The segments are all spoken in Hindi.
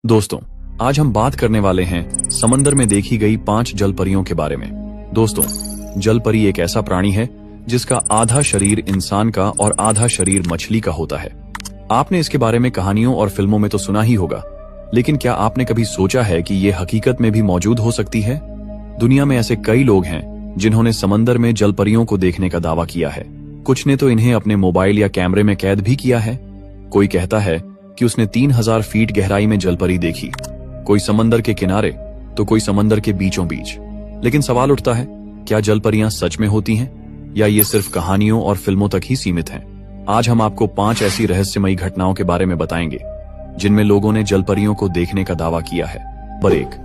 दोस्तों, आज हम बात करने वाले हैं समंदर में देखी गई 5 जल परियों के बारे में। दोस्तों, जल परी एक ऐसा प्राणी है जिसका आधा शरीर इंसान का और आधा शरीर मछली का होता है। आपने इसके बारे में कहानियों और फिल्मों में तो सुना ही होगा, लेकिन क्या आपने कभी सोचा है कि ये हकीकत में भी मौजूद हो सकती है? दुनिया में ऐसे कई लोग हैं जिन्होंने समंदर में जल परियों को देखने का दावा किया है। कुछ ने तो इन्हें अपने मोबाइल या कैमरे में कैद भी किया है। कोई कहता है कि उसने 3000 फीट गहराई में जलपरी देखी, कोई समंदर के किनारे तो कोई समंदर के बीचों बीच। लेकिन सवाल उठता है, क्या जलपरियां सच में होती हैं या ये सिर्फ कहानियों और फिल्मों तक ही सीमित हैं? आज हम आपको 5 ऐसी रहस्यमयी घटनाओं के बारे में बताएंगे जिनमें लोगों ने जलपरियों को देखने का दावा किया है। पर एक,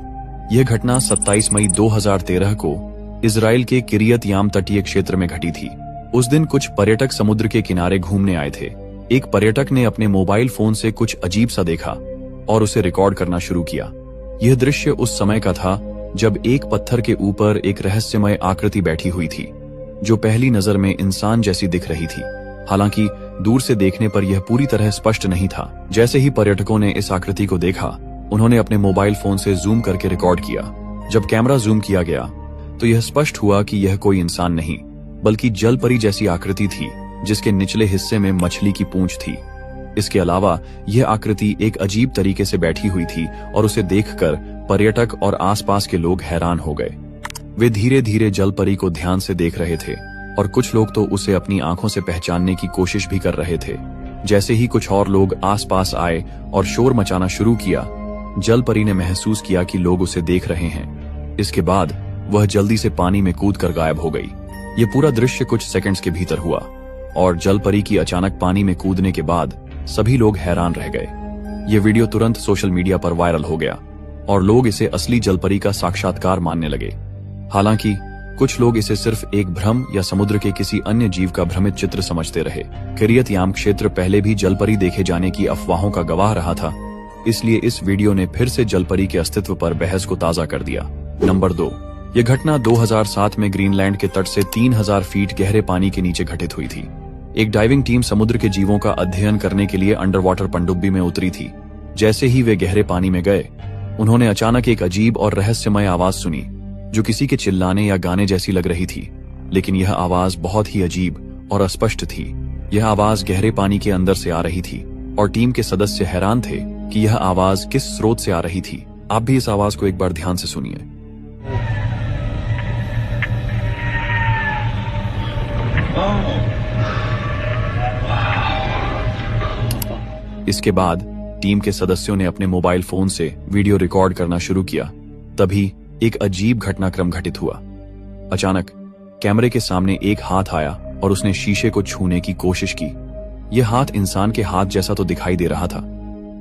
यह घटना 27 मई 2013 को इजराइल के किरियत याम तटीय क्षेत्र में घटी थी। उस दिन कुछ पर्यटक समुद्र के किनारे घूमने आए थे। एक पर्यटक ने अपने मोबाइल फोन से कुछ अजीब सा देखा और उसे रिकॉर्ड करना शुरू किया। यह दृश्य उस समय का था जब एक पत्थर के ऊपर एक रहस्यमय आकृति बैठी हुई थी, जो पहली नजर में इंसान जैसी दिख रही थी। हालांकि दूर से देखने पर यह पूरी तरह स्पष्ट नहीं था। जैसे ही पर्यटकों ने इस आकृति को देखा, उन्होंने अपने मोबाइल फोन से जूम करके रिकॉर्ड किया। जब कैमरा जूम किया गया तो यह स्पष्ट हुआ कि यह कोई इंसान नहीं, बल्कि जल परी जैसी आकृति थी जिसके निचले हिस्से में मछली की पूंछ थी। इसके अलावा यह आकृति एक अजीब तरीके से बैठी हुई थी और उसे देखकर पर्यटक और आसपास के लोग हैरान हो गए। वे धीरे धीरे जल परी को ध्यान से देख रहे थे और कुछ लोग तो उसे अपनी आंखों से पहचानने की कोशिश भी कर रहे थे। जैसे ही कुछ और लोग आसपास आए और शोर मचाना शुरू किया, जल परी ने महसूस किया कि लोग उसे देख रहे हैं। इसके बाद वह जल्दी से पानी में कूदकर गायब हो गई। ये पूरा दृश्य कुछ सेकंड्स के भीतर हुआ और जल परी की अचानक पानी में कूदने के बाद सभी लोग हैरान रह गए। ये वीडियो तुरंत सोशल मीडिया पर वायरल हो गया और लोग इसे असली जल परी का साक्षात्कार मानने लगे। हालांकि कुछ लोग इसे सिर्फ एक भ्रम या समुद्र के किसी अन्य जीव का भ्रमित चित्र समझते रहे। किरियत याम क्षेत्र पहले भी जल परी देखे जाने की अफवाहों का गवाह रहा था, इसलिए इस वीडियो ने फिर से जल परी के अस्तित्व पर बहस को ताजा कर दिया। नंबर 2, यह घटना 2007 में ग्रीनलैंड के तट से 3000 फीट गहरे पानी के नीचे घटित हुई थी। एक डाइविंग टीम समुद्र के जीवों का अध्ययन करने के लिए अंडर वाटर पनडुब्बी में उतरी थी। जैसे ही वे गहरे पानी में गए, उन्होंने अचानक एक अजीब और रहस्यमय आवाज सुनी, जो किसी के चिल्लाने या गाने जैसी लग रही थी। लेकिन यह आवाज बहुत ही अजीब और अस्पष्ट थी। यह आवाज गहरे पानी के अंदर से आ रही थी और टीम के सदस्य हैरान थे कि यह आवाज किस स्रोत से आ रही थी। आप भी इस आवाज को एक बार ध्यान से सुनिए। इसके बाद टीम के सदस्यों ने अपने मोबाइल फोन से वीडियो रिकॉर्ड करना शुरू किया। तभी एक अजीब घटनाक्रम घटित हुआ। अचानक कैमरे के सामने एक हाथ आया और उसने शीशे को छूने की कोशिश की। यह हाथ इंसान के हाथ जैसा तो दिखाई दे रहा था,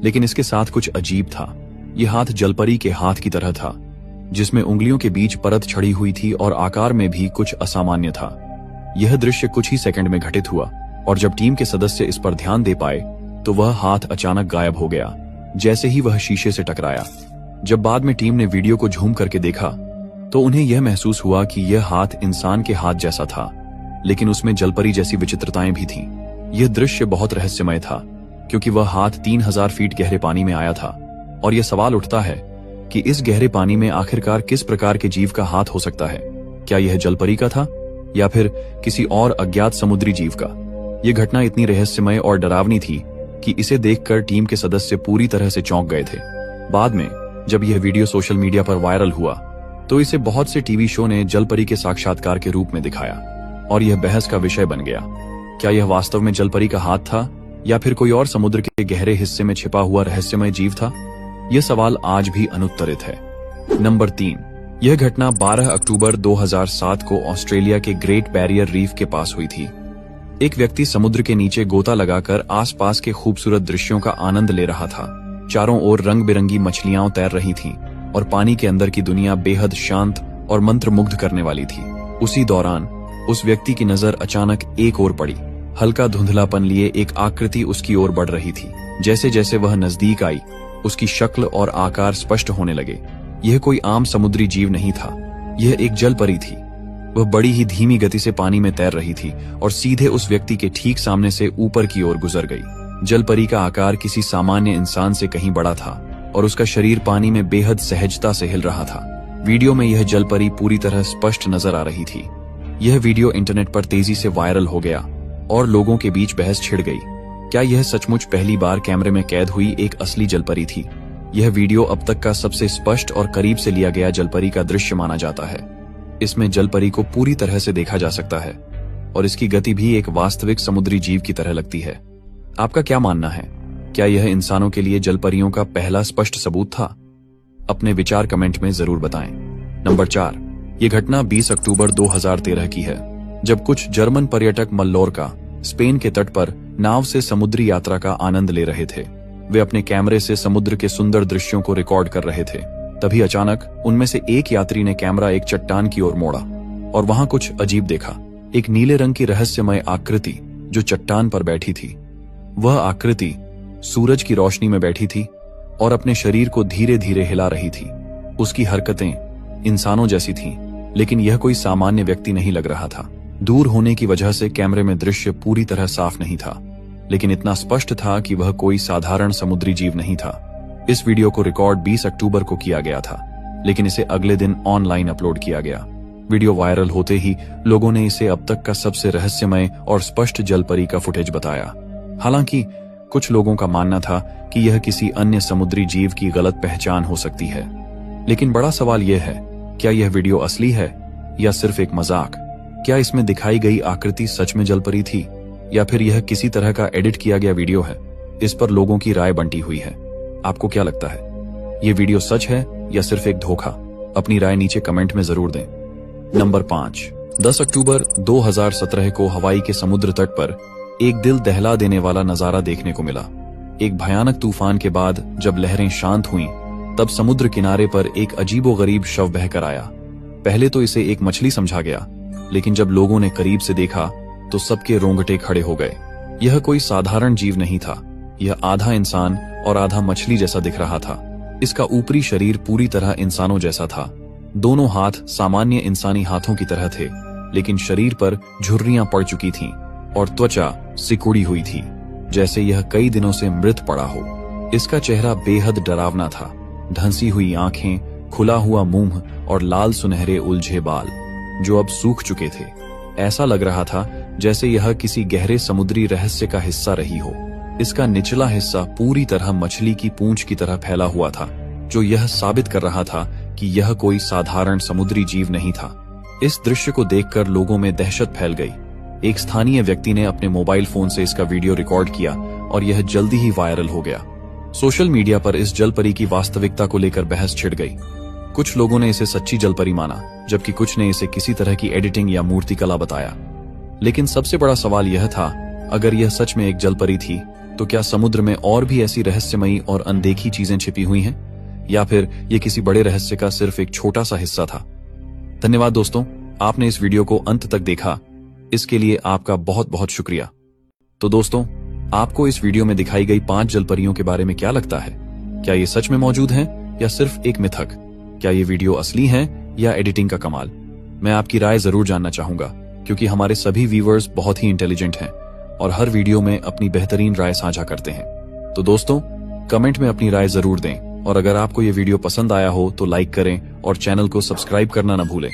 लेकिन इसके साथ कुछ अजीब था। यह हाथ जलपरी के हाथ की तरह था, जिसमें उंगलियों के बीच परत छड़ी हुई थी और आकार में भी कुछ असामान्य था। यह दृश्य कुछ ही सेकंड में घटित हुआ और जब टीम के सदस्य इस पर ध्यान दे पाए तो वह हाथ अचानक गायब हो गया, जैसे ही वह शीशे से टकराया। जब बाद में टीम ने वीडियो को झूम करके देखा तो उन्हें यह महसूस हुआ कि यह हाथ इंसान के हाथ जैसा था, लेकिन उसमें जलपरी जैसी विचित्रताएं भी थीं। यह दृश्य बहुत रहस्यमय था क्योंकि वह हाथ 3000 फीट गहरे पानी में आया था और यह सवाल उठता है कि इस गहरे पानी में आखिरकार किस प्रकार के जीव का हाथ हो सकता है। क्या यह जलपरी का था या फिर किसी और अज्ञात समुद्री जीव का? यह घटना इतनी रहस्यमय और डरावनी थी कि इसे देखकर टीम के सदस्य पूरी तरह से चौंक गए थे। बाद में जब यह वीडियो सोशल मीडिया पर वायरल हुआ तो इसे बहुत से टीवी शो ने जलपरी के साक्षात्कार के रूप में दिखाया और यह बहस का विषय बन गया। क्या यह वास्तव में जलपरी का हाथ था या फिर कोई और समुद्र के गहरे हिस्से में छिपा हुआ रहस्यमय जीव था? यह सवाल आज भी अनुत्तरित है। नंबर 3, यह घटना 12 अक्टूबर 2007 को ऑस्ट्रेलिया के ग्रेट बैरियर रीफ के पास हुई थी। एक व्यक्ति समुद्र के नीचे गोता लगाकर आसपास के खूबसूरत दृश्यों का आनंद ले रहा था। चारों ओर रंग बिरंगी मछलियां तैर रही थीं और पानी के अंदर की दुनिया बेहद शांत और मंत्रमुग्ध करने वाली थी। उसी दौरान उस व्यक्ति की नजर अचानक एक ओर पड़ी। हल्का धुंधलापन लिए एक आकृति उसकी ओर बढ़ रही थी। जैसे जैसे वह नजदीक आई, उसकी शक्ल और आकार स्पष्ट होने लगे। यह कोई आम समुद्री जीव नहीं था, यह एक जल परी थी। वह बड़ी ही धीमी गति से पानी में तैर रही थी और सीधे उस व्यक्ति के ठीक सामने से ऊपर की ओर गुजर गई। जल परी का आकार किसी सामान्य इंसान से कहीं बड़ा था। और उसका शरीर पानी में बेहद सहजता से हिल रहा था। वीडियो में यह जलपरी पूरी तरह स्पष्ट नजर आ रही थी। यह वीडियो इंटरनेट पर तेजी से वायरल हो गया और लोगों के बीच बहस छिड़ गई। क्या यह सचमुच पहली बार कैमरे में कैद हुई एक असली जलपरी थी? यह वीडियो अब तक का सबसे स्पष्ट और करीब से लिया गया जलपरी का दृश्य माना जाता है। इसमें जलपरी को पूरी तरह से देखा जा सकता है और इसकी गति भी एक वास्तविक समुद्री जीव की तरह लगती है। आपका क्या मानना है? क्या यह इंसानों के लिए जलपरियों का पहला स्पष्ट सबूत था? अपने विचार कमेंट में जरूर बताएं। नंबर 4, ये घटना 20 अक्टूबर 2013 की है, जब कुछ जर्मन पर्यटक मल्लोर्का, स्पेन के तट पर नाव से समुद्री यात्रा का आनंद ले रहे थे। वे अपने कैमरे से समुद्र के सुंदर दृश्यों को रिकॉर्ड कर रहे थे। तभी अचानक उनमें से एक यात्री ने कैमरा एक चट्टान की ओर मोड़ा और वहां कुछ अजीब देखा। एक नीले रंग की रहस्यमय आकृति जो चट्टान पर बैठी थी। वह आकृति सूरज की रोशनी में बैठी थी और अपने शरीर को धीरे धीरे हिला रही थी। उसकी हरकतें इंसानों जैसी थीं, लेकिन यह कोई सामान्य व्यक्ति नहीं लग रहा था। दूर होने की वजह से कैमरे में दृश्य पूरी तरह साफ नहीं था, लेकिन इतना स्पष्ट था कि वह कोई साधारण समुद्री जीव नहीं था। इस वीडियो को रिकॉर्ड 20 अक्टूबर को किया गया था, लेकिन इसे अगले दिन ऑनलाइन अपलोड किया गया। वीडियो वायरल होते ही लोगों ने इसे अब तक का सबसे रहस्यमय और स्पष्ट जलपरी का फुटेज बताया। हालांकि कुछ लोगों का मानना था कि यह किसी अन्य समुद्री जीव की गलत पहचान हो सकती है। लेकिन बड़ा सवाल यह है, क्या यह वीडियो असली है या सिर्फ एक मजाक? क्या इसमें दिखाई गई आकृति सच में जलपरी थी या फिर यह किसी तरह का एडिट किया गया वीडियो है? इस पर लोगों की राय बंटी हुई है। आपको क्या लगता है, ये वीडियो सच है या सिर्फ एक धोखा? अपनी राय नीचे कमेंट में जरूर दें। नंबर 5, 10 अक्टूबर 2017 को हवाई के समुद्र तट पर एक दिल दहला देने वाला नजारा देखने को मिला। एक भयानक तूफान के बाद जब लहरें शांत हुईं, तब समुद्र किनारे पर एक अजीबोगरीब शव बहकर आया। पहले तो इसे एक मछली समझा गया, लेकिन जब लोगों ने करीब से देखा तो सबके रोंगटे खड़े हो गए। यह कोई साधारण जीव नहीं था, यह आधा इंसान और आधा मछली जैसा दिख रहा था। इसका ऊपरी शरीर पूरी तरह इंसानों जैसा था। दोनों हाथ सामान्य इंसानी हाथों की तरह थे, लेकिन शरीर पर झुर्रियां पड़ चुकी थीं और त्वचा सिकुड़ी हुई थी, जैसे यह कई दिनों से मृत पड़ा हो। इसका चेहरा बेहद डरावना था। धंसी हुई आंखें, खुला हुआ मुंह और लाल सुनहरे उलझे बाल जो अब सूख चुके थे। ऐसा लग रहा था जैसे यह किसी गहरे समुद्री रहस्य का हिस्सा रही हो। इसका निचला हिस्सा पूरी तरह मछली की पूंछ की तरह फैला हुआ था, जो यह साबित कर रहा था कि यह कोई साधारण समुद्री जीव नहीं था। इस दृश्य को देखकर लोगों में दहशत फैल गई। एक स्थानीय व्यक्ति ने अपने मोबाइल फोन से इसका वीडियो रिकॉर्ड किया और यह जल्दी ही वायरल हो गया। सोशल मीडिया पर इस जलपरी की वास्तविकता को लेकर बहस छिड़ गई। कुछ लोगों ने इसे सच्ची जलपरी माना, जबकि कुछ ने इसे किसी तरह की एडिटिंग या मूर्तिकला बताया। लेकिन सबसे बड़ा सवाल यह था, अगर यह सच में एक जलपरी थी, तो क्या समुद्र में और भी ऐसी रहस्यमयी और अनदेखी चीजें छिपी हुई हैं, या फिर यह किसी बड़े रहस्य का सिर्फ एक छोटा सा हिस्सा था? धन्यवाद दोस्तों, आपने इस वीडियो को अंत तक देखा, इसके लिए आपका बहुत बहुत शुक्रिया। तो दोस्तों, आपको इस वीडियो में दिखाई गई 5 जलपरियों के बारे में क्या लगता है? क्या ये सच में मौजूद हैं या सिर्फ एक मिथक? क्या ये वीडियो असली हैं या एडिटिंग का कमाल? मैं आपकी राय जरूर जानना चाहूंगा, क्योंकि हमारे सभी व्यूअर्स बहुत ही इंटेलिजेंट हैं और हर वीडियो में अपनी बेहतरीन राय साझा करते हैं। तो दोस्तों, कमेंट में अपनी राय जरूर दें और अगर आपको ये वीडियो पसंद आया हो तो लाइक करें और चैनल को सब्सक्राइब करना न भूलें।